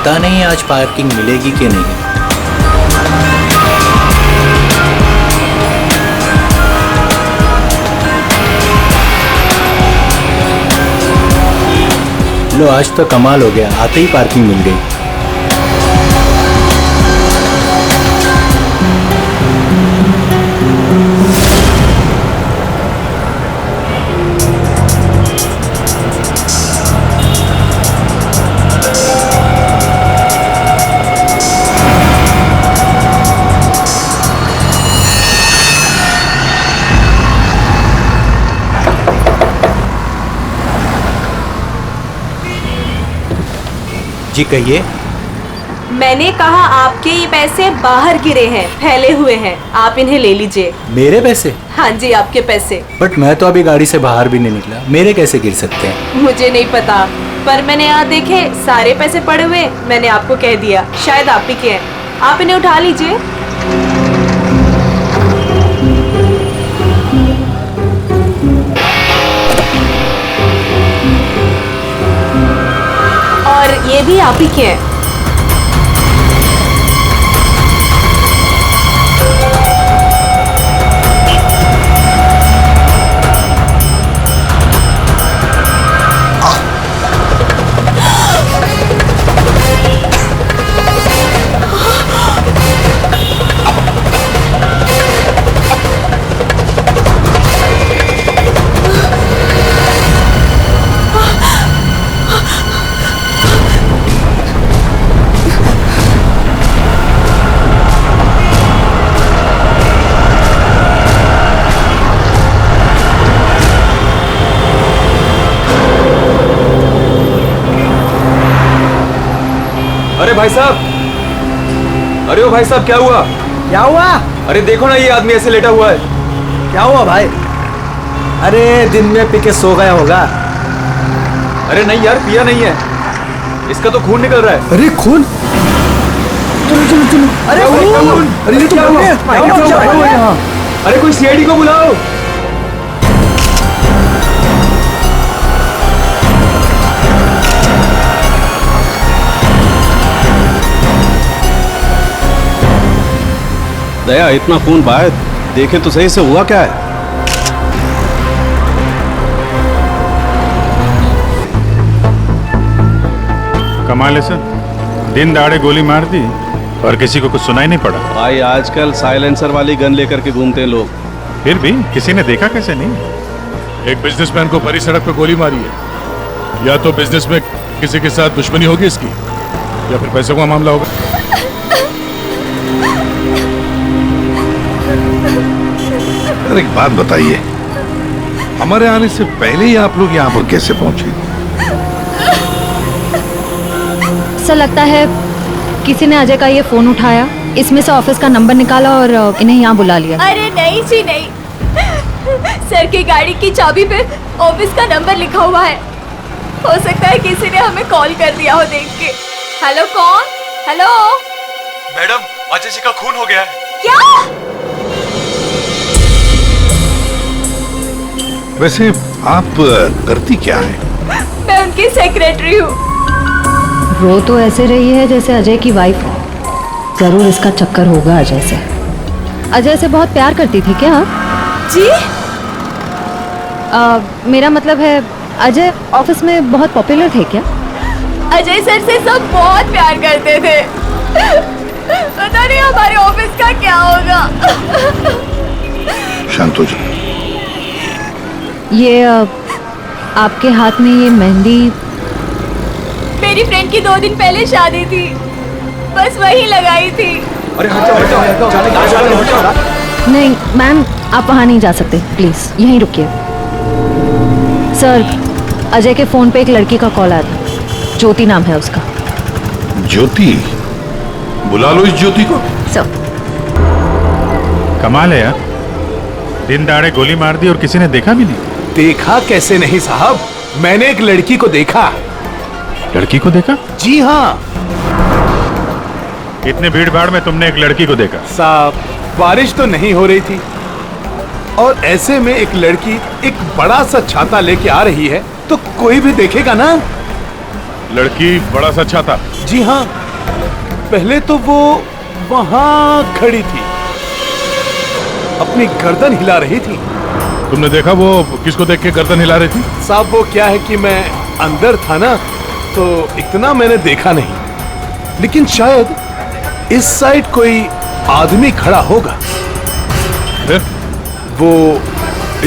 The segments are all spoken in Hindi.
पता नहीं आज पार्किंग मिलेगी कि नहीं। लो आज तो कमाल हो गया, आते ही पार्किंग मिल गई। जी कहिए। मैंने कहा आपके ये पैसे बाहर गिरे हैं, फैले हुए हैं, आप इन्हें ले लीजिए। मेरे पैसे? हाँ जी, आपके पैसे। बट मैं तो अभी गाड़ी से बाहर भी नहीं निकला, मेरे कैसे गिर सकते हैं? मुझे नहीं पता, पर मैंने यहाँ देखे सारे पैसे पड़े हुए, मैंने आपको कह दिया, शायद आप ही के हैं। आप इन्हें उठा लीजिए। और ये भी आप ही के हैं। अरे भाई साहब, अरे ओ भाई साहब, क्या हुआ? क्या हुआ? अरे देखो ना, ये आदमी ऐसे लेटा हुआ है। क्या हुआ भाई? अरे दिन में पी के सो गया होगा। अरे नहीं यार, पिया नहीं है, इसका तो खून निकल रहा है। अरे खून? चलो चलो चलो। अरे खून! अरे ये तो क्या हुआ? अरे कोई सीआईडी को बुलाओ। दया, इतना खून बाहर देखे तो सही से हुआ क्या है? कमाल है सर, दिन दहाड़े गोली मार दी और किसी को कुछ सुनाई नहीं पड़ा। भाई आजकल साइलेंसर वाली गन लेकर के घूमते हैं लोग। फिर भी किसी ने देखा कैसे नहीं? एक बिजनेसमैन को भरी सड़क पर गोली मारी है। या तो बिजनेस में किसी के साथ दुश्मनी होगी इसकी, या फिर पैसों का मामला होगा। अरे एक बात बताइए, हमारे आने से पहले ही आप लोग यहाँ पर कैसे पहुंचे? सर लगता है किसी ने अजय का ये फोन उठाया, इसमें से ऑफिस का नंबर निकाला और इन्हें यहाँ बुला लिया। अरे नहीं जी नहीं, सर की गाड़ी की चाबी पे ऑफिस का नंबर लिखा हुआ है। हो सकता है किसी ने हमें कॉल कर दिया हो देख के। हेलो, कौन? हेलो मैडम, अजय जी का खून हो गया है। क्या? वैसे आप करती क्या है? मैं उनकी सेक्रेटरी हूँ। रो तो ऐसे रही है जैसे अजय की वाइफ हो। जरूर इसका चक्कर होगा अजय से। अजय से बहुत प्यार करती थी क्या आप? जी? मेरा मतलब है अजय ऑफिस में बहुत पॉपुलर थे क्या? अजय सर से सब बहुत प्यार करते थे। पता नहीं हमारे ऑफिस का क्या होगा। शांत हो जाओ। ये आपके हाथ में ये मेहंदी? मेरी फ्रेंड की 2 दिन पहले शादी थी, बस वही लगाई थी। अरे हट जाओ। नहीं मैम, आप वहाँ नहीं जा सकते, प्लीज यहीं रुकिए। सर, अजय के फोन पे एक लड़की का कॉल आया था, ज्योति नाम है उसका। ज्योति? बुला लो इस ज्योति को। सर। कमाल है यार, दिन दहाड़े गोली मार दी और किसी ने देखा भी नहीं। देखा कैसे नहीं साहब, मैंने एक लड़की को देखा। लड़की को देखा? जी हाँ इतने भीड़ भाड़ में तुमने एक लड़की को देखा? साहब, बारिश तो नहीं हो रही थी और ऐसे में एक लड़की एक बड़ा सा छाता लेके आ रही है तो कोई भी देखेगा ना। लड़की बड़ा सा छाता? जी हाँ, पहले तो वो वहां खड़ी थी, अपनी गर्दन हिला रही थी। तुमने देखा वो किसको देख के गर्दन हिला रही थी? साहब वो क्या है कि मैं अंदर था ना, तो इतना मैंने देखा नहीं, लेकिन शायद इस साइड कोई आदमी खड़ा होगा। फिर? वो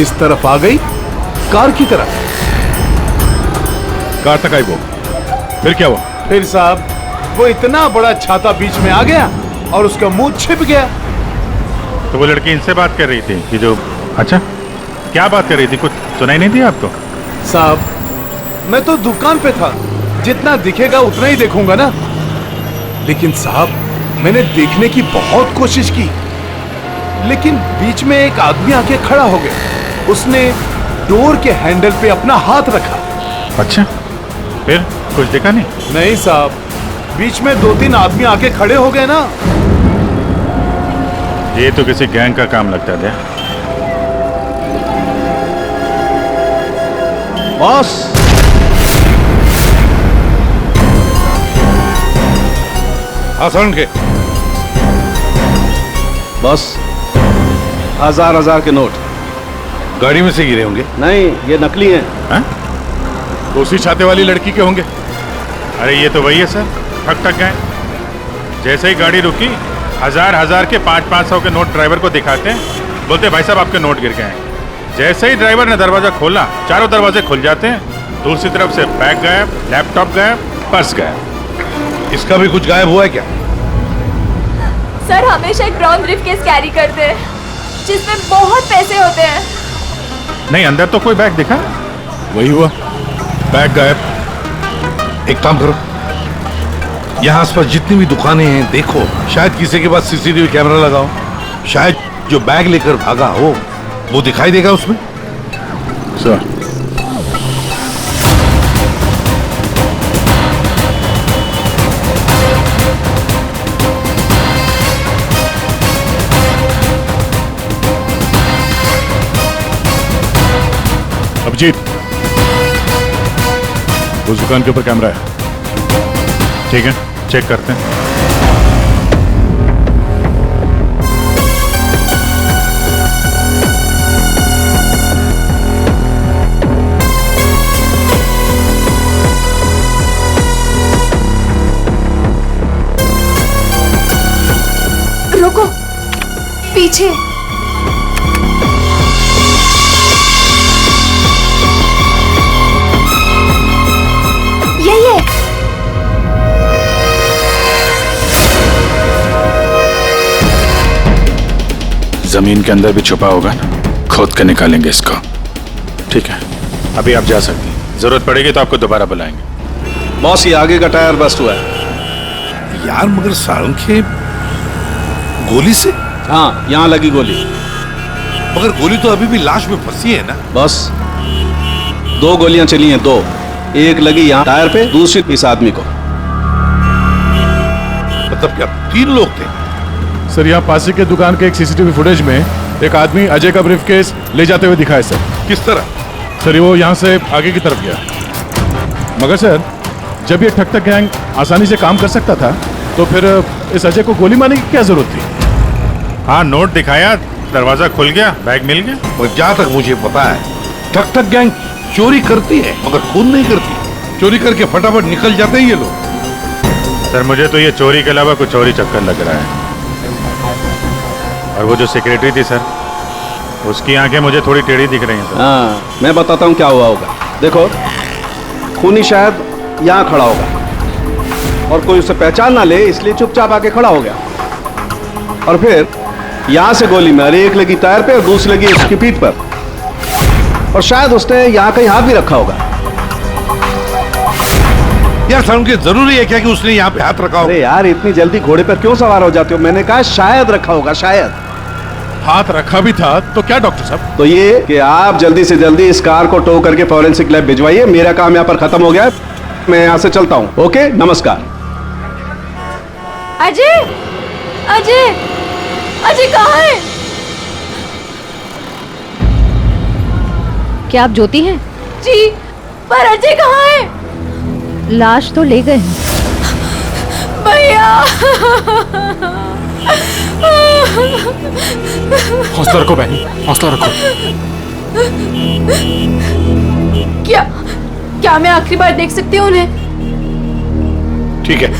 इस तरफ आ गई, कार की तरफ। कार तक आई वो, फिर क्या हुआ? फिर साहब वो इतना बड़ा छाता बीच में आ गया और उसका मुंह छिप गया। तो वो लड़की इनसे बात कर रही थी कि जो, अच्छा क्या बात कर रही थी, कुछ सुनाई नहीं दी आपको? साहब मैं तो दुकान पे था, जितना दिखेगा उतना ही देखूंगा ना। लेकिन साहब मैंने देखने की बहुत कोशिश की, लेकिन बीच में एक आदमी आके खड़ा हो गया। उसने डोर के हैंडल पे अपना हाथ रखा। अच्छा, फिर कुछ दिखा नहीं? नहीं साहब, बीच में 2-3 आदमी आके खड़े हो गए ना। ये तो किसी गैंग का काम लगता है। बॉस, आसान के बस 1000 के नोट। गाड़ी में से गिरे होंगे। नहीं, ये नकली हैं। हाँ? उसी छाते वाली लड़की के होंगे। अरे ये तो वही है सर, ठक गए। जैसे ही गाड़ी रुकी, 1000 के 500 के नोट ड्राइवर को दिखाते हैं, बोलते भाई साहब आपके नोट गिर गए हैं। जैसे ही ड्राइवर ने दरवाजा खोला, चारों दरवाजे खुल जाते हैं। दूसरी तरफ से बैग गायब, लैपटॉप गायब, पर्स गायब। इसका भी कुछ गायब हुआ है क्या? सर हमेशा एक ब्राउन ब्रीफकेस कैरी करते हैं जिसमें बहुत पैसे होते हैं। नहीं, अंदर तो कोई बैग दिखा? वही हुआ, बैग गायब। एक काम करो, यहाँ आसपास जितनी भी दुकानें हैं देखो, शायद किसी के पास सीसीटीवी कैमरा लगाओ। शायद जो बैग लेकर भागा हो वो दिखाई देगा उसमें। सर अभिजीत, उस दुकान के ऊपर कैमरा है। ठीक है, चेक करते हैं। रुको, पीछे। यही है। जमीन के अंदर भी छुपा होगा ना, खोद कर निकालेंगे इसको। ठीक है, अभी आप जा सकते हैं। जरूरत पड़ेगी तो आपको दोबारा बुलाएंगे। बॉस, ये आगे का टायर बस्ट हुआ है। यार मगर सारंगे, गोली से? हाँ, यहाँ लगी गोली। मगर गोली तो अभी भी लाश में फंसी है ना। बस 2 गोलियां चली हैं, 2। एक लगी यहाँ टायर पे, दूसरी इस आदमी को। मतलब क्या 3 लोग थे? सर यहाँ पासी के दुकान के एक सीसीटीवी फुटेज में एक आदमी अजय का ब्रीफकेस ले जाते हुए दिखा है सर। किस तरह? सर वो यहाँ से आगे की तरफ गया, मगर सर जब ये ठक गैंग आसानी से काम कर सकता था तो फिर इस अजय को गोली मारने की क्या जरूरत थी? हाँ, नोट दिखाया, दरवाजा खुल गया, बैग मिल गया। और जहाँ तक मुझे पता है ठक गैंग चोरी करती है मगर खून नहीं करती। चोरी करके फटाफट निकल जाते हैं ये लोग। सर मुझे तो ये चोरी के अलावा कुछ और ही चक्कर लग रहा है। और वो जो सेक्रेटरी थी सर, उसकी आंखें मुझे थोड़ी टेढ़ी दिख रही हैं सर। हाँ, मैं बताता हूँ क्या हुआ होगा। देखो, खूनी शायद यहाँ खड़ा होगा और कोई उसे पहचान ना ले, इसलिए चुपचाप आके खड़ा हो गया। और फिर यहाँ से गोली मारी, एक लगी टायर पे और दूसरी लगी उसकी पीठ पर। और शायद उसने यहाँ कहीं हाथ भी रखा होगा। यार सारंगे, जरूरी है क्या कि उसने यहाँ पे हाथ रखा हो? अरे यार, इतनी जल्दी घोड़े पर क्यों सवार हो जाते हो? मैंने कहा शायद रखा होगा, शायद। हाथ रखा भी था तो क्या डॉक्टर साहब? तो ये कि आप जल्दी से जल्दी इस कार को टो करके फॉरेंसिक लैब भिजवाइए। मेरा काम यहाँ पर खत्म हो गया है, मैं यहाँ से चलता हूँ। ओके, नमस्कार। अजय, अजय, अजय कहाँ है? क्या आप ज्योति हैं? जी, पर अजय कहाँ है? लाश तो ले गए हैं। भैया। हौसला रखो बहन, हौसला रखो। क्या क्या मैं आखिरी बार देख सकती हूँ उन्हें? ठीक है।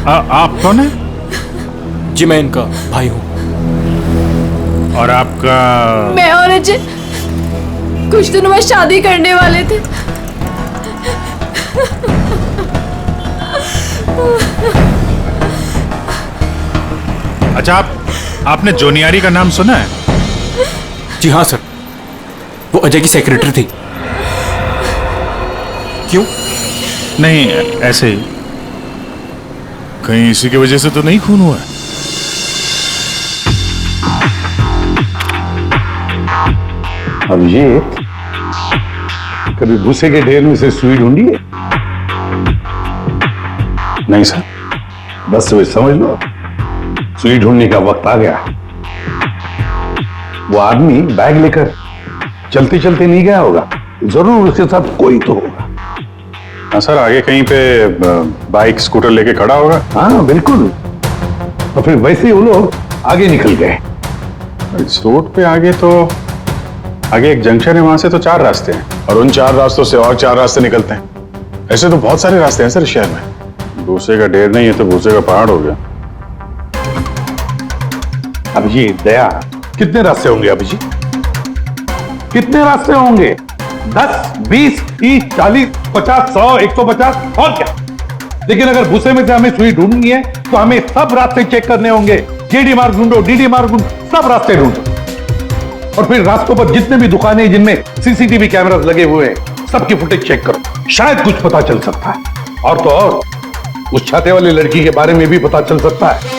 आप कौन है? जी मैं इनका भाई हूँ। और आपका? मैं और अजय कुछ दिनों में शादी करने वाले थे। अच्छा, आपने जोनियारी का नाम सुना है? जी हाँ सर, वो अजय की सेक्रेटरी थी। क्यों? नहीं, ऐसे ही। कहीं इसी की वजह से तो नहीं खून हुआ? अभिजीत, कभी भूसे के ढेर में से सुई ढूंढी है? नहीं सर। बस वही समझ लो, सुई ढूंढने का वक्त आ गया। वो आदमी बैग लेकर चलते चलते नहीं गया होगा, जरूर उसके साथ कोई तो होगा। हाँ सर, आगे कहीं पे बाइक स्कूटर लेके खड़ा होगा। हाँ बिल्कुल। और फिर वैसे ही वो लोग आगे निकल गए। इस रोड पे आगे तो आगे एक जंक्शन है, वहां से तो 4 रास्ते हैं, और उन 4 रास्तों से और 4 रास्ते निकलते हैं। ऐसे तो बहुत सारे रास्ते हैं सर शहर में। भूसे का ढेर नहीं है तो भूसे का पहाड़ हो गया। अभिजीत, दया, कितने रास्ते होंगे अभिजीत? कितने रास्ते होंगे? 10, 20, 30, 40, 50, 100, 150 और क्या? लेकिन अगर भूसे में से हमें सुई ढूंढनी है तो हमें सब रास्ते चेक करने होंगे। जेडी मार्ग ढूंढो, डीडी मार्ग ढूंढो, सब रास्ते ढूंढो। और फिर रास्तों पर जितने भी दुकानें हैं जिनमें सीसीटीवी कैमरास लगे हुए हैं, सबकी फुटेज चेक करो। शायद कुछ पता चल सकता है। और तो और उस छाते वाली लड़की के बारे में भी पता चल सकता है।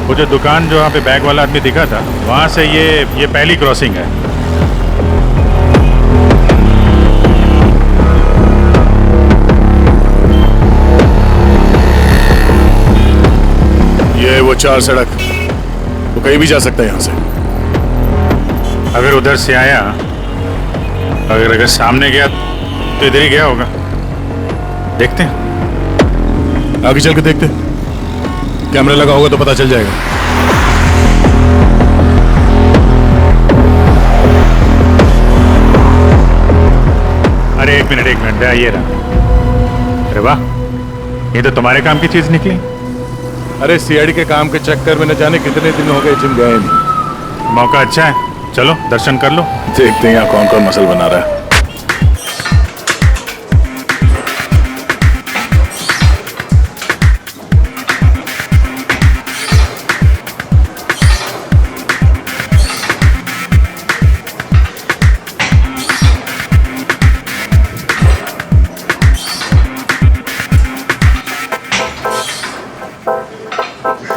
वो जो दुकान जो वहाँ पे बैग वाला आदमी दिखा था, वहां से ये पहली क्रॉसिंग है। ये वो 4 सड़क, वो कहीं भी जा सकता है यहाँ से। अगर उधर से आया, अगर सामने गया तो इधर ही गया होगा। देखते हैं, आगे चल के देखते हैं। कैमरा लगा होगा तो पता चल जाएगा। अरे एक मिनट ये रहा। अरे वाह, ये तो तुम्हारे काम की चीज निकली। अरे सीआईडी के काम के चक्कर में न जाने कितने दिन हो गए जिम गए नहीं। मौका अच्छा है, चलो दर्शन कर लो। देखते हैं यहाँ कौन कौन मसल बना रहा है।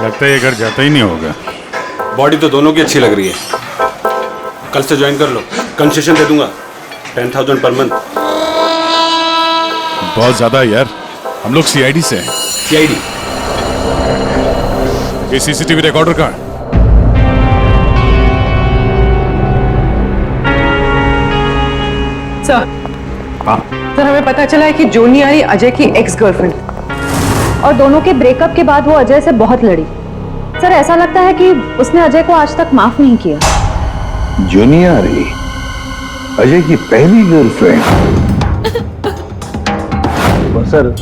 लगता है ये घर जाता ही नहीं होगा। बॉडी तो दोनों की अच्छी लग रही है। कल से ज्वाइन कर लो, कंसेशन दे दूंगा 10,000 पर मंथ। बहुत ज्यादा है यार, हम लोग सीआईडी से हैं। सीआईडी? ये सीसीटीवी रिकॉर्डर कहाँ है? सर, सर हमें पता चला है कि जोनियारी अजय की एक्स गर्लफ्रेंड, और दोनों के ब्रेकअप के बाद वो अजय से बहुत लड़ी। सर ऐसा लगता है कि उसने अजय को आज तक माफ नहीं किया। जोनियारी अजय की पहली गर्लफ्रेंड? और सर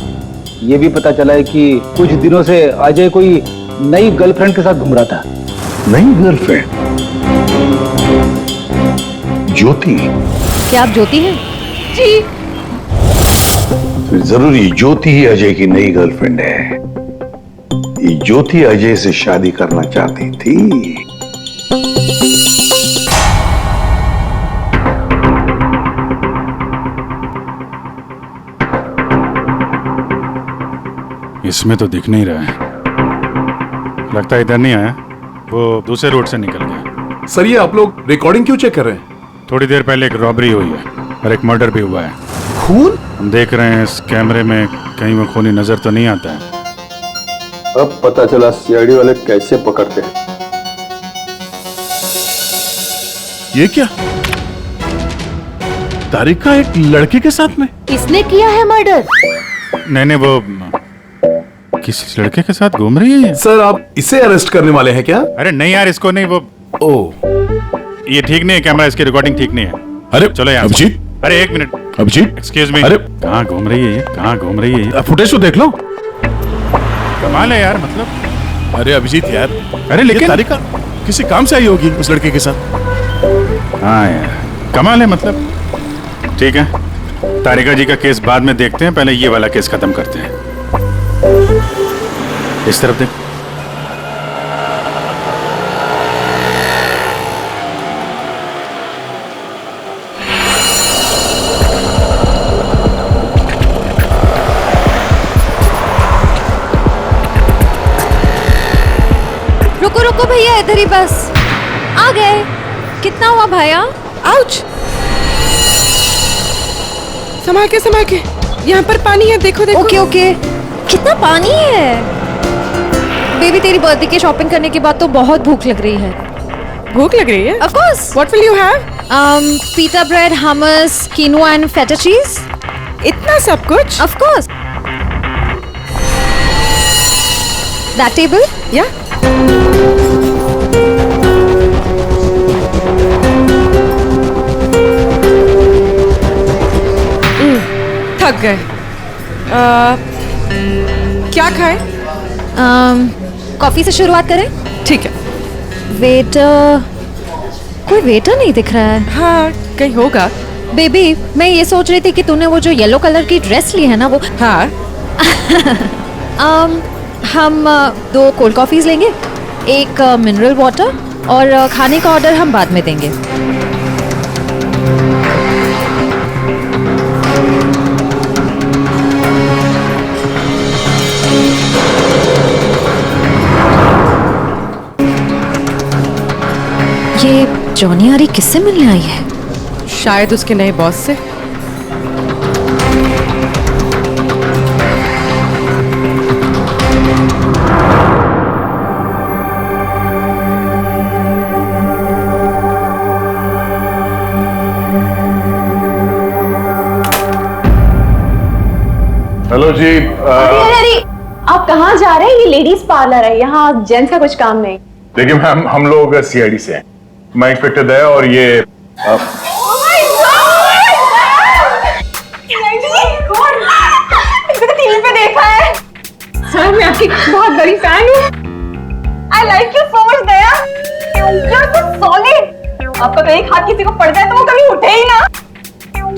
ये भी पता चला है कि कुछ दिनों से अजय कोई नई गर्लफ्रेंड के साथ घूम रहा था। नई गर्लफ्रेंड? ज्योति? क्या आप ज्योति हैं? जी। फिर जरूर ये ज्योति ही अजय की नई गर्लफ्रेंड है। ये ज्योति अजय से शादी करना चाहती थी। इसमें तो दिख नहीं रहा है। लगता है इधर नहीं आया, वो दूसरे रोड से निकल गया। सर ये आप लोग रिकॉर्डिंग क्यों चेक कर रहे हैं? थोड़ी देर पहले एक रॉबरी हुई है और एक मर्डर भी हुआ है। खून? हम देख रहे हैं इस कैमरे में कहीं वो खूनी नजर तो नहीं आता है। अब पता चला सीआईडी वाले कैसे पकड़ते हैं। ये क्या? तारिका एक लड़के के साथ में? किसने किया है मर्डर? नहीं वो किस लड़के के साथ घूम रही है। सर आप इसे अरेस्ट करने वाले हैं क्या? अरे नहीं यार, इसको नहीं। वो ये ठीक नहीं है, कैमरा इसकी रिकॉर्डिंग ठीक नहीं है। अरे चलो यार। अभिजीत, अरे एक मिनट अभिजीत, एक्सक्यूज मी। अरे कहाँ घूम रही है ये? कहाँ घूम रही है ये? फुटेज तो देख लो। कमाल है यार, मतलब। अरे अभिजीत यार, अरे लेकिन तारिका किसी काम से आई होगी उस लड़के के साथ। हाँ यार, कमाल है मतलब। ठीक है, तारिका जी का केस बाद में देखते हैं, पहले ये वाला केस खत्म करते हैं। इस तरफ देख। रुको रुको भैया, इधर ही बस। आ गए। कितना हुआ भैया? आउच! संभाल के यहाँ पर पानी है, देखो देखो। Okay okay. कितना पानी है? बेबी तेरी बर्थडे की शॉपिंग करने के बाद तो बहुत भूख लग रही है। भूख लग रही है? Of course. What will you have? Pita bread, hummus, quinoa and feta cheese. इतना सब कुछ? Of course. That table? Yeah. थक गए। क्या खाए? कॉफी से शुरुआत करें? ठीक है। वेटर, कोई वेटर नहीं दिख रहा है। हाँ, कहीं होगा। बेबी, मैं ये सोच रही थी कि तूने वो जो येलो कलर की ड्रेस ली है ना, वो। हाँ। हम 2 कोल्ड कॉफीज लेंगे, एक मिनरल वाटर, और खाने का ऑर्डर हम बाद में देंगे। ये जॉनी आरी किससे मिलने आई है? शायद उसके नए बॉस से। हेलो जी। अरे आप कहाँ जा रहे हैं? ये लेडीज पार्लर है, यहाँ जेंट्स का कुछ काम नहीं। देखिए मैम, हम लोग सीआईडी से हैं। मैं इंस्पेक्टर दया और ये टीवी पे देखा है सर, मैं आपकी बहुत बड़ी फैन हूँ। I like you so much Daya. You're so solid। आपका तो एक हाथ किसी को पड़ जाए तो वो कभी उठे ही ना।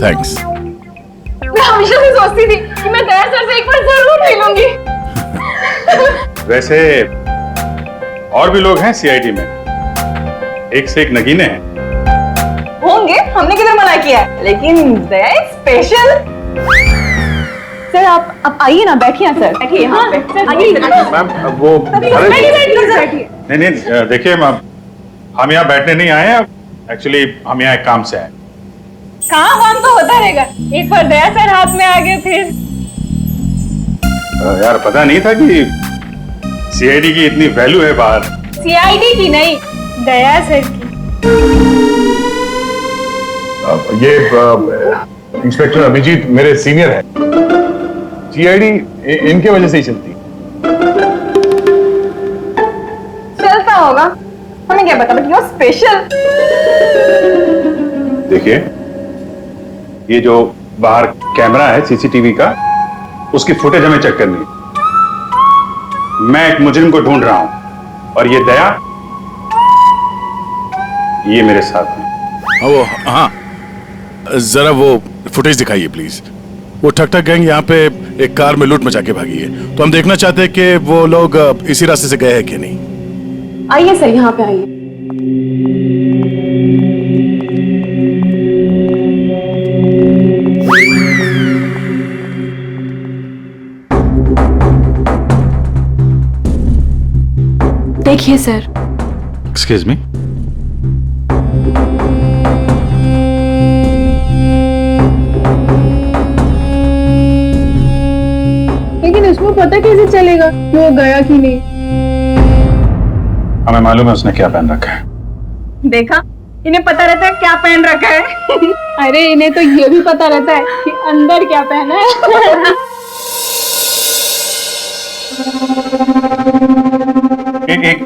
थैंक्स। मैं हमेशा से सोचती थी कि मैं दया सर से एक बार जरूर मिलूंगी। वैसे और भी लोग हैं सीआईडी में, एक से एक नगीने हैं। होंगे, हमने किधर मना किया है, लेकिन दया स्पेशल। सर आप आइए ना, बैठिए ना सर, बैठिए यहाँ पे। आइए मैम वो नहीं, देखिए मैम, हम यहाँ बैठने नहीं आए हैं, एक्चुअली हम यहाँ एक काम से आए। कहाँ काम तो होता रहेगा, एक बार दया सर हाथ में आ गए फिर। यार पता नहीं था कि सीआईडी की इतनी वैल्यू है बाहर। सीआईडी की नहीं, दया सर की। ये इंस्पेक्टर अभिजीत मेरे सीनियर हैं। सीआईडी इनके वजह से ही चलती। चलता होगा, हमें क्या पता, बट यू आर स्पेशल। देखिए, ये जो बाहर कैमरा है सीसीटीवी का, उसकी फुटेज हमें चेक करनी है। मैं एक मुजरिम को ढूंढ रहा हूं और ये दया, ये मेरे साथ है। वो हाँ, जरा वो फुटेज दिखाइए प्लीज। वो ठक ठक गैंग यहाँ पे एक कार में लूट मचा के भागी है, तो हम देखना चाहते हैं कि वो लोग इसी रास्ते से गए हैं कि नहीं। आइए सर, यहाँ पे आइए। देखिए सर, एक्सक्यूज मी। लेकिन उसको पता कैसे चलेगा कि वो गया कि नहीं? हमें मालूम है उसने क्या पहन रखा है। देखा, इन्हें पता रहता है क्या पहन रखा है। अरे इन्हें तो ये भी पता रहता है कि अंदर क्या पहना है।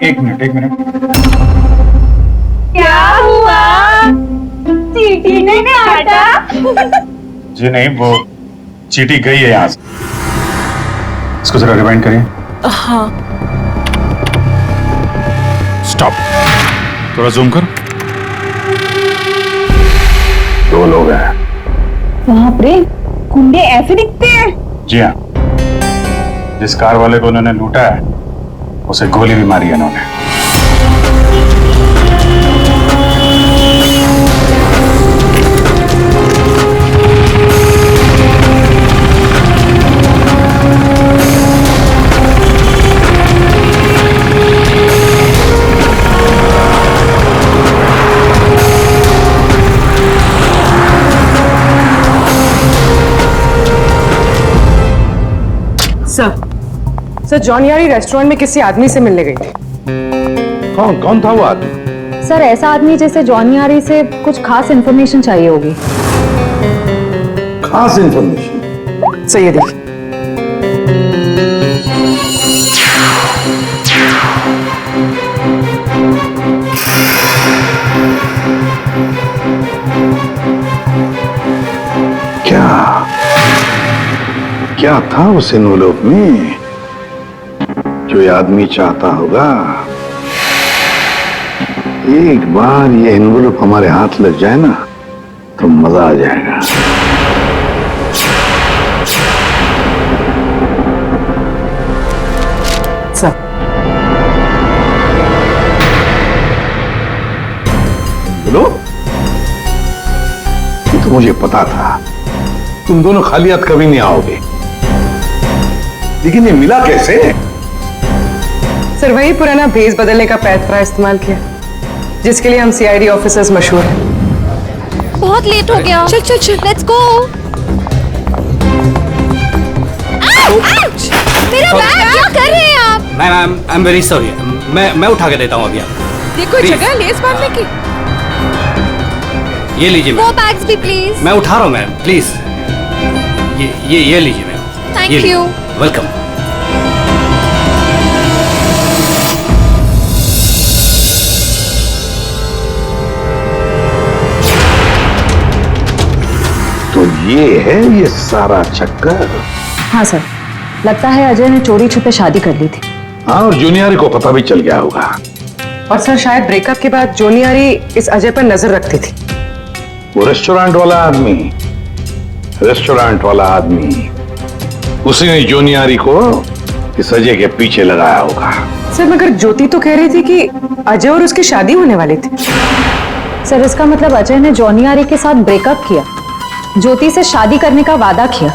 एक मिनट। क्या हुआ? चींटी ने काटा? जी नहीं, वो चींटी गई है यहाँ से। इसको जरा रिवाइंड करिए। हाँ। स्टॉप, थोड़ा जूम करो। 2 लोग हैं। बाप रे, गुंडे ऐसे दिखते हैं? जी हाँ, जिस कार वाले को उन्होंने लूटा है उसे गोली भी मारी है उन्होंने। सर जॉनियारी रेस्टोरेंट में किसी आदमी से मिलने गई थी। कौन था वो आदमी? सर ऐसा आदमी जैसे जॉनियारी से कुछ खास इन्फॉर्मेशन चाहिए होगी। खास इंफॉर्मेशन? सही है, देखिए। क्या था उस एनवेलप में जो ये आदमी चाहता होगा? एक बार ये एनवेलप हमारे हाथ लग जाए ना तो मजा आ जाएगा। सर, बोलो। ये तो मुझे पता था तुम दोनों खाली हाथ कभी नहीं आओगे, लेकिन ये मिला कैसे? सर वही पुराना भेस बदलने का पैतरा इस्तेमाल किया जिसके लिए हम सीआईडी ऑफिसर्स मशहूर हैं। बहुत लेट हो गया। चल चल चल, लेट्स गो। मेरा बैग, क्या कर रहे हैं आप? Ma'am I am very sorry, मैं उठा के देता हूँ अभी आपको। ये कोई जगह लेस बांधने की? ये लीजिए वो मैम। बैग्स भी प्लीज। मैं उठा रहा हूँ मैम, प्लीज। ये लीजिए मैम। Thank you. वेलकम। तो ये है ये सारा चक्कर। हाँ सर, लगता है अजय ने चोरी छुपे शादी कर ली थी। हाँ, और जूनियर को पता भी चल गया होगा। और सर शायद ब्रेकअप के बाद जोनियारी इस अजय पर नजर रखती थी। वो रेस्टोरेंट वाला आदमी उसी ने जूनियरी को इस अजय के पीछे लगाया होगा। सर मगर ज्योति तो कह रही थी कि अजय और उसकी शादी होने वाली थी। सर इसका मतलब अजय ने जॉनियारी के साथ ब्रेकअप किया, ज्योति से शादी करने का वादा किया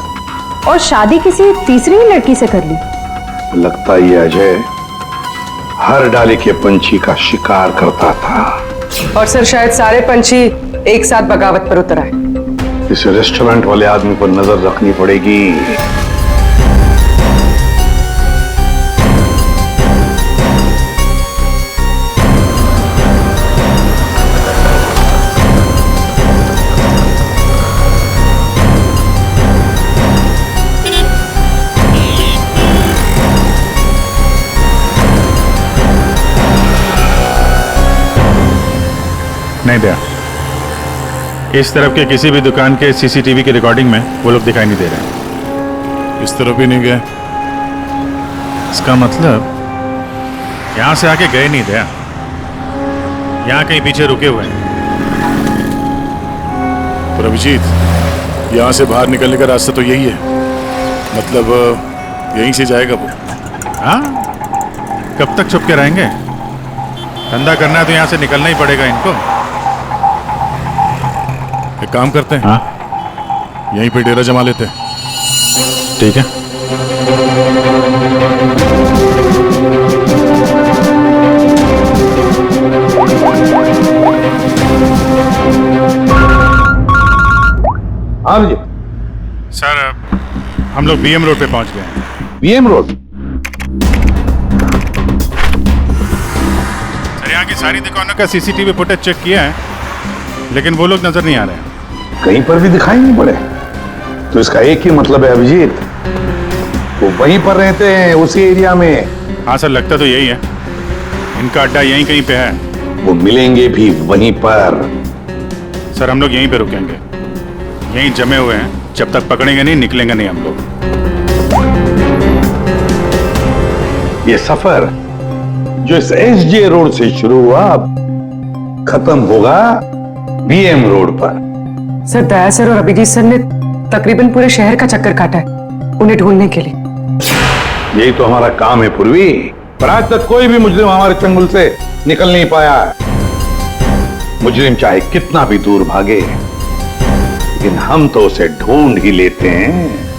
और शादी किसी तीसरी ही लड़की से कर ली। लगता है ये अजय हर डाली के पंछी का शिकार करता था। और सर शायद सारे पंछी एक साथ बगावत पर उतर आए। इस रेस्टोरेंट वाले आदमी पर नजर रखनी पड़ेगी। नहीं दया, इस तरफ के किसी भी दुकान के सीसीटीवी की रिकॉर्डिंग में वो लोग दिखाई नहीं दे रहे। इस तरफ भी नहीं गए। इसका मतलब यहां से आके गए नहीं दया, यहां कहीं पीछे रुके हुए हैं। पर अभिजीत, यहाँ से बाहर निकलने का रास्ता तो यही है, मतलब यहीं से जाएगा वो। हाँ, कब तक छुप के रहेंगे? धंधा करना है तो यहां से निकलना ही पड़ेगा इनको। एक काम करते हैं, हाँ, यहीं पे डेरा जमा लेते हैं। ठीक है। लोग बीएम रोड पे पहुंच गए हैं। BM road? सर यहाँ की सारी दुकानों का सीसीटीवी फुटेज चेक किया है, लेकिन वो लोग नजर नहीं आ रहे हैं। कहीं पर भी दिखाई नहीं पड़े। तो इसका एक ही मतलब है अभिजीत, वो वहीं पर रहते हैं, उसी एरिया में। हाँ सर, लगता तो यही है। इनका अड्डा यहीं कहीं पे है। वो मिलेंगे भी वहीं पर। सर हम लोग यहीं पे रुकेंगे, यहीं जमे हुए हैं। जब तक पकड़ेंगे नहीं, निकलेंगे नहीं हम लोग। ये सफर जो इस एसजे रोड से शुरू हुआ, खत्म होगा बीएम रोड पर। सर, दया सर और अभिजीत सर ने तकरीबन पूरे शहर का चक्कर काटा है उन्हें ढूंढने के लिए। यही तो हमारा काम है पूर्वी, पर आज तक कोई भी मुजरिम हमारे चंगुल से निकल नहीं पाया। मुजरिम चाहे कितना भी दूर भागे, लेकिन हम तो उसे ढूंढ ही लेते हैं।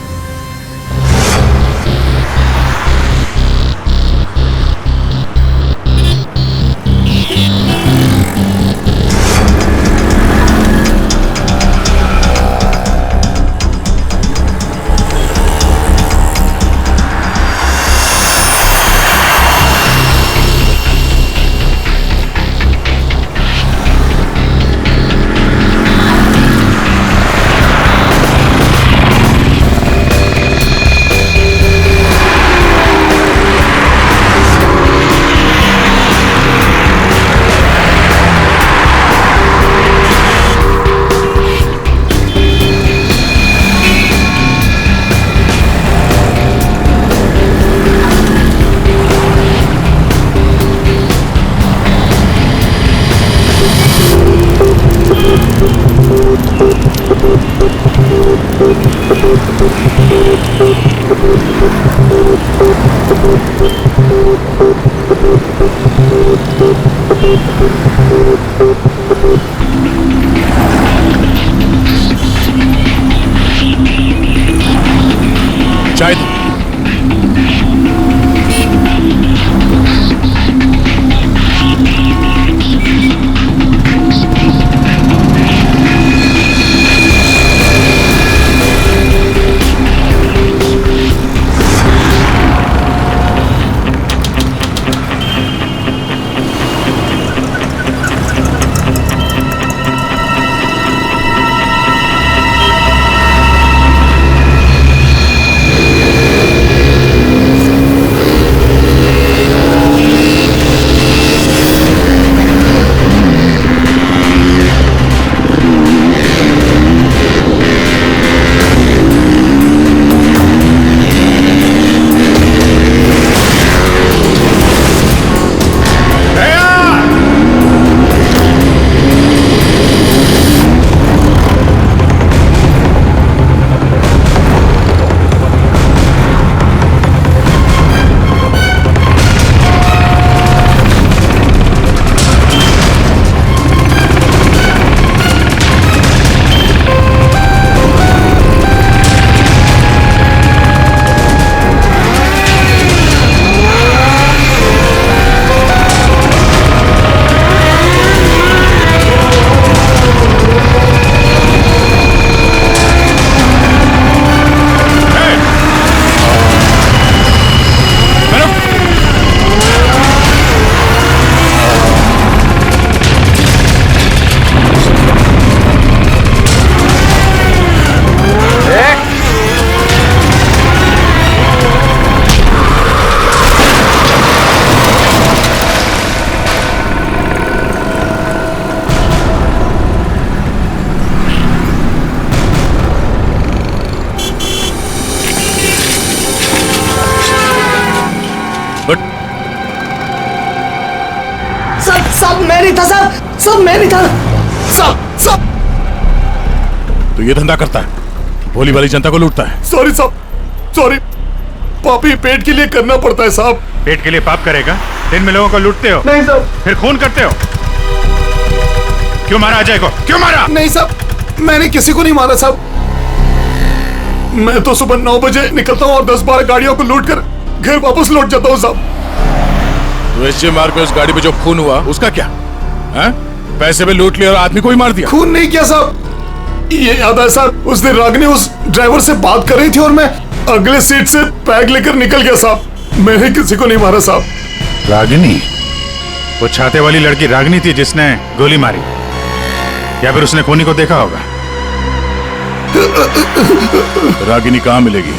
चाय सब मैं नहीं था साहब, सब मैं नहीं था सब। तो ये धंधा करता है, भोली वाली जनता को लूटता है। सॉरी साहब, सॉरी। पापी पेट के लिए करना पड़ता है साहब। पेट के लिए पाप करेगा? दिन में लोगों को लूटते हो? नहीं साहब। फिर खून करते हो? क्यों मारा अजय को? क्यों मारा? नहीं साहब, मैंने किसी को नहीं मारा साहब। मैं तो सुबह 9 बजे निकलता हूँ और 10-12 गाड़ियों को लूट कर घर वापस लौट जाता हूँ साहब। तो एसजे मार्ग पे उस गाड़ी पे जो खून हुआ उसका क्या है? पैसे में लूट लिया और आदमी को ही मार दिया। खून नहीं किया साहब, ये याद है साहब, उस दिन रागिनी उस ड्राइवर से बात कर रही थी और मैं अगले सीट से बैग लेकर निकल गया साहब। मैंने किसी को नहीं मारा साहब। रागिनी? वो छाते वाली लड़की रागिनी थी जिसने गोली मारी, या फिर उसने खूनी को देखा होगा? रागिनी कहाँ मिलेगी?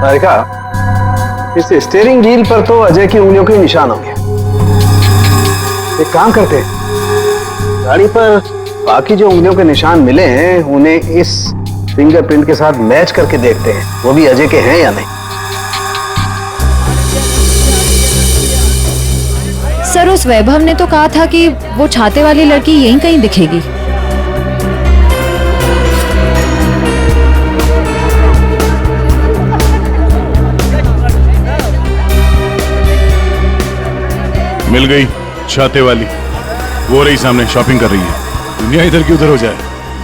तारिका, इस स्टीयरिंग व्हील पर तो अजय की उंगलियों के निशान होंगे। एक काम करते हैं, गाड़ी पर बाकी जो उंगलियों के निशान मिले हैं उन्हें इस फिंगरप्रिंट के साथ मैच करके देखते हैं वो भी अजय के हैं या नहीं। सर, उस वैभव ने तो कहा था कि वो छाते वाली लड़की यहीं कहीं दिखेगी। मिल गई छाते वाली। वो रही सामने, शॉपिंग कर रही है। दुनिया इधर की उधर हो जाए,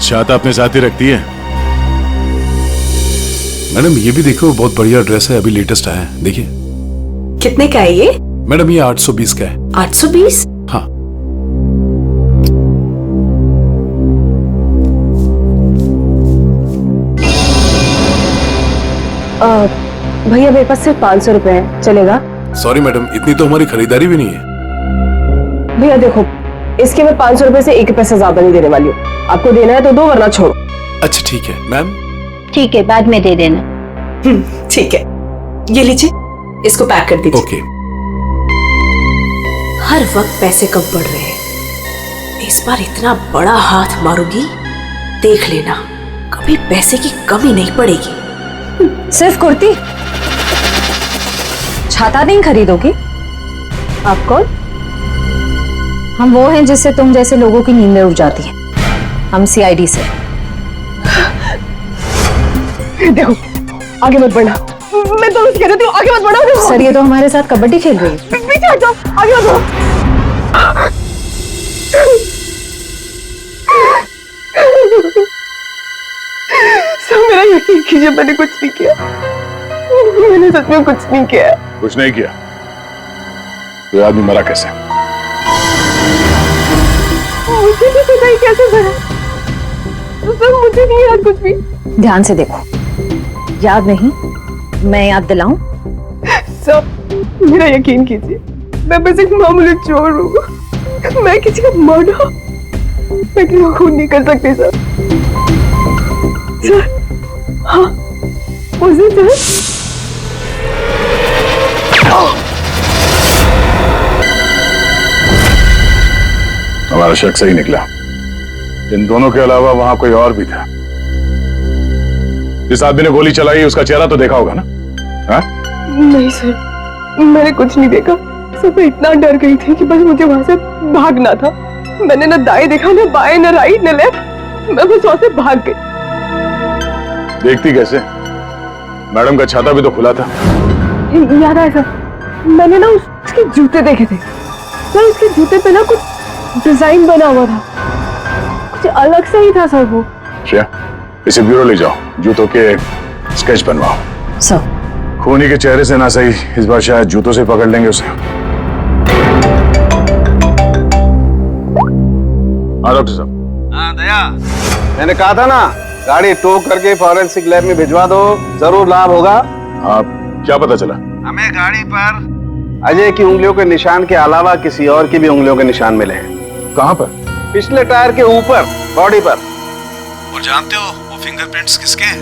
छाता अपने साथ ही रखती है। मैडम ये भी देखो, बहुत बढ़िया ड्रेस है, अभी लेटेस्ट आया है, देखिए। कितने का है ये? मैडम ये 820 का है। 820? हाँ। भैया मेरे पास सिर्फ 500 रुपए है, चलेगा? सॉरी मैडम, इतनी तो हमारी खरीदारी भी नहीं है। भैया देखो, इसके मैं 500 रुपए से 1 पैसा ज्यादा नहीं देने वाली हूँ। आपको देना है तो दो, वरना छोड़ो। अच्छा ठीक है मैम। ठीक है, बाद में दे देना। ठीक है, ये लीजिए, इसको पैक कर दीजिए। ओके। हर वक्त पैसे कम पड़ रहे हैं, इस बार इतना बड़ा हाथ मारूंगी, देख लेना, कभी पैसे की कमी नहीं पड़ेगी। सिर्फ कुर्ती? छाता नहीं खरीदोगी? आप कौन? हम वो हैं जिससे तुम जैसे लोगों की नींदें उड़ जाती हैं। हम सीआईडी से। देखो, आगे मत बढ़ना। मैं तो कह रही हूँ, आगे मत बढ़ो। सर, ये तो हमारे साथ कबड्डी खेल रही है। पीछे हट जाओ, आगे मत बढ़ो। सर मेरा यकीन कीजिए, मैंने कुछ नहीं किया। मैंने सच में कुछ नहीं किया। कुछ नहीं किया? तो आदमी मरा कैसे? मुझे नहीं पता ही कैसे मरा। सर मुझे नहीं याद कुछ भी। ध्यान से देखो। याद नहीं? मैं याद दिलाऊं? सर मेरा यकीन कीजिए, मैं बस एक मामूली चोर हूँ। मैं किसी का मर्डर, मैं किसी को खून नहीं कर सकती सर। सर हाँ, उस दिन सर हमारा शक सही निकला। इन दोनों के अलावा वहां कोई और भी था। जिस आदमी ने गोली चलाई उसका चेहरा तो देखा होगा ना? हा? नहीं सर, मैंने कुछ नहीं देखा। सर मैं इतना डर गई थी कि बस मुझे वहां से भागना था। मैंने ना दाएं देखा, ना बाएं, ना राइट, ना लेफ्ट। मैं बस वहां से भाग गई। देखती कैसे? मैडम का छाता भी तो खुला था। याद आया सर, मैंने ना उसके जूते देखे थे। सर उसके जूते पे ना कुछ डिजाइन बना हुआ था, कुछ अलग से ही था सर वो। क्या? इसे ब्यूरो ले जाओ, जूतों के स्केच बनवाओ। सर खूनी के चेहरे से ना सही, इस बार शायद जूतों से पकड़ लेंगे उसे। हाँ डॉक्टर साहब। हाँ दया, मैंने कहा था ना, गाड़ी टो करके फॉरेंसिक लैब में भिजवा दो, जरूर लाभ होगा। आप क्या पता चला? हमें गाड़ी पर अजय की उंगलियों के निशान के अलावा किसी और की भी उंगलियों के निशान मिले हैं। कहाँ पर? पिछले टायर के ऊपर, बॉडी पर। और जानते हो वो फिंगरप्रिंट्स किसके हैं?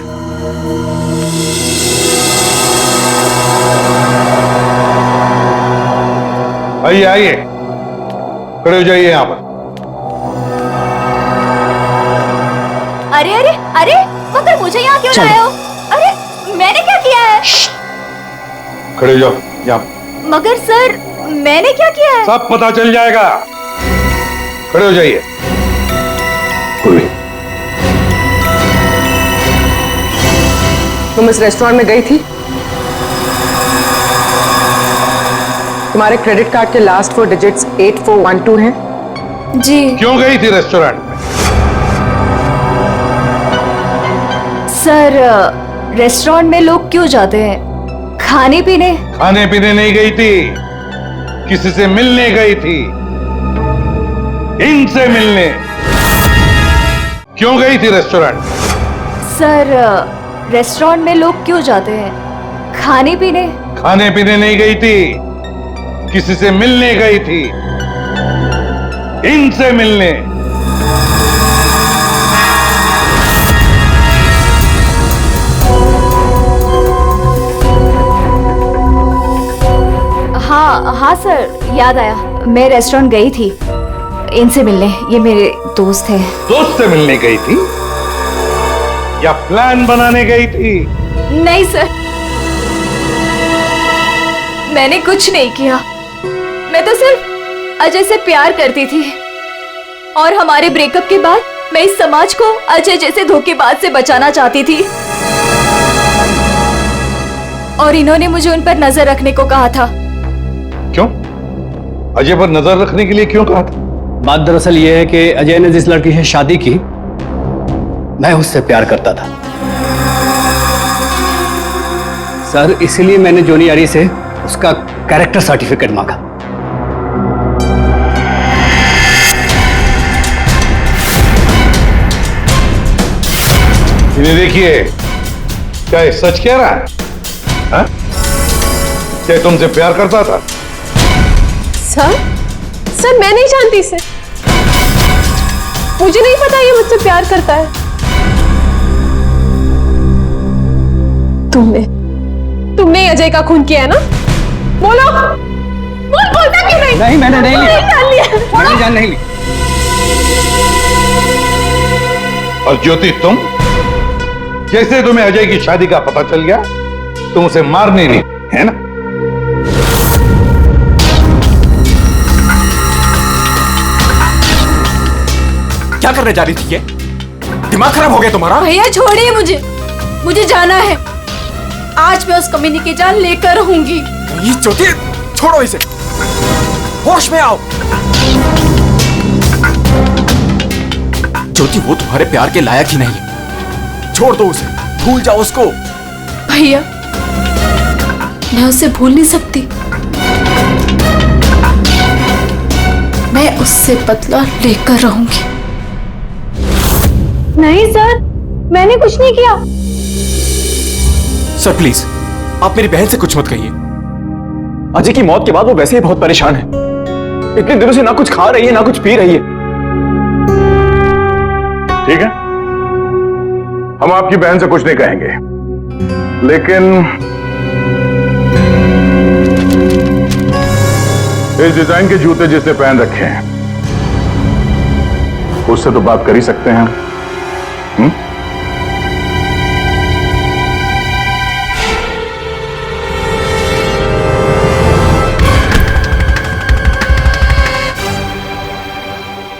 आइए आइए, खड़े हो जाइए यहाँ पर। अरे अरे अरे, मगर मुझे यहाँ क्यों लाए हो? अरे मैंने क्या किया है? खड़े हो जाओ यहाँ। मगर सर मैंने क्या किया है? सब पता चल जाएगा। खड़े हो जाइए। तुम इस रेस्टोरेंट में गई थी? तुम्हारे क्रेडिट कार्ड के लास्ट 4 डिजिट्स 8412 हैं? जी। क्यों गई थी रेस्टोरेंट में? सर रेस्टोरेंट में लोग क्यों जाते हैं? खाने पीने? खाने पीने नहीं गई थी, किसी से मिलने गई थी। इनसे मिलने। क्यों गई थी रेस्टोरेंट? सर रेस्टोरेंट में लोग क्यों जाते हैं? खाने पीने? खाने पीने नहीं गई थी, किसी से मिलने गई थी। इनसे मिलने। हाँ सर, याद आया। मैं रेस्टोरेंट गई थी इनसे मिलने। ये मेरे दोस्त हैं। दोस्त से मिलने गई थी या प्लान बनाने गई थी? नहीं सर, मैंने कुछ नहीं किया। मैं तो सिर्फ अजय से प्यार करती थी और हमारे ब्रेकअप के बाद मैं इस समाज को अजय जैसे धोखेबाज से बचाना चाहती थी और इन्होंने मुझे उन पर नजर रखने को कहा था। क्यों? अजय पर नजर रखने के लिए क्यों कहा था? बात दरअसल ये है कि अजय ने जिस लड़की से शादी की, मैं उससे प्यार करता था सर। इसीलिए मैंने जोनी यारी से उसका कैरेक्टर सर्टिफिकेट मांगा। इन्हें देखिए, क्या ये सच कह रहा है? हा? क्या ये तुमसे प्यार करता था? सर मैं नहीं जानती इसे। मुझे नहीं पता ये मुझसे प्यार करता है। तुमने अजय का खून किया है ना? बोलो, बोलता क्यों नहीं? नहीं, मैंने नहीं लिया। जान लिया। मैंने जान नहीं ली। और ज्योति, तुम जैसे तुम्हें अजय की शादी का पता चल गया, तुम उसे मारने नहीं, है ना? क्या करने जा रही थी ये? दिमाग खराब हो गया तुम्हारा? भैया छोड़िए मुझे जाना है। आज मैं उस कमीनी की जान लेकर रहूंगी। ये ज्योति, छोड़ो इसे, होश में आओ। ज्योति, वो तुम्हारे प्यार के लायक ही नहीं है। छोड़ दो उसे, भूल जाओ उसको। भैया, मैं उसे भूल नहीं सकती। मैं उससे बदला लेकर रहूंगी। नहीं सर, मैंने कुछ नहीं किया। सर प्लीज, आप मेरी बहन से कुछ मत कहिए। अजय की मौत के बाद वो वैसे ही बहुत परेशान है। इतने दिनों से ना कुछ खा रही है ना कुछ पी रही है। ठीक है, हम आपकी बहन से कुछ नहीं कहेंगे, लेकिन इस डिजाइन के जूते जिसने पहन रखे हैं उससे तो बात कर ही सकते हैं।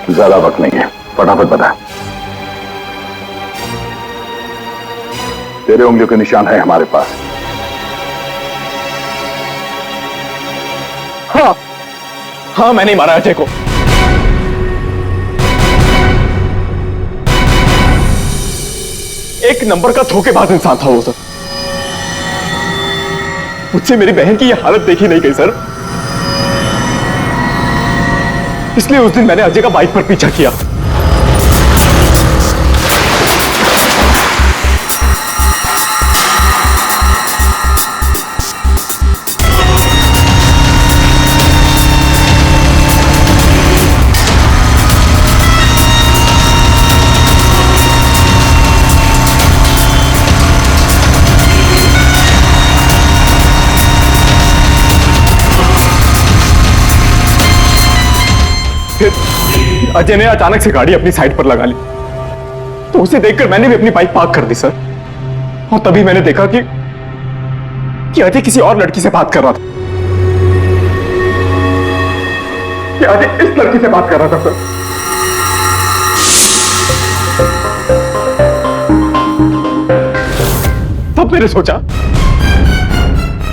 ज्यादा वक्त नहीं है, फटाफट बता। तेरे उंगलियों के निशान है हमारे पास। हाँ, मैंने मारा अजय को। एक नंबर का धोखेबाज इंसान था वो सर। मुझसे मेरी बहन की यह हालत देखी नहीं गई सर, इसलिए उस दिन मैंने अजय का बाइक पर पीछा किया। फिर अजय ने अचानक से गाड़ी अपनी साइड पर लगा ली, तो उसे देखकर मैंने भी अपनी बाइक पार्क कर दी सर। और तभी मैंने देखा कि अजय किसी और लड़की से बात कर रहा था। कि अजय इस लड़की से बात कर रहा था सर। तब मैंने सोचा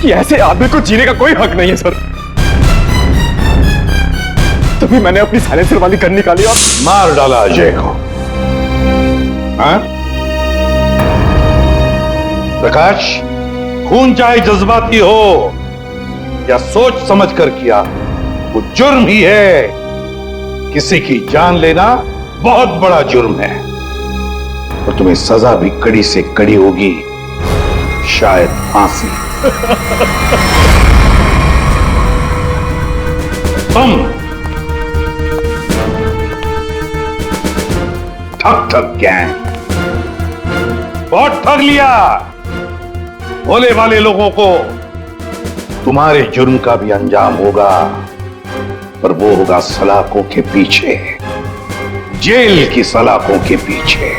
कि ऐसे आदमी को जीने का कोई हक नहीं है सर। तभी मैंने अपनी साइलेंसर वाली गन निकाली और मार डाला अजय को। हाँ? प्रकाश, खून चाहे जज्बाती हो या सोच समझ कर किया, वो जुर्म ही है। किसी की जान लेना बहुत बड़ा जुर्म है और तुम्हें सजा भी कड़ी से कड़ी होगी, शायद फांसी। तुम ठग गैंग बहुत ठग लिया। भोले वाले लोगों को तुम्हारे जुर्म का भी अंजाम होगा, पर वो होगा सलाखों के पीछे, जेल की सलाखों के पीछे।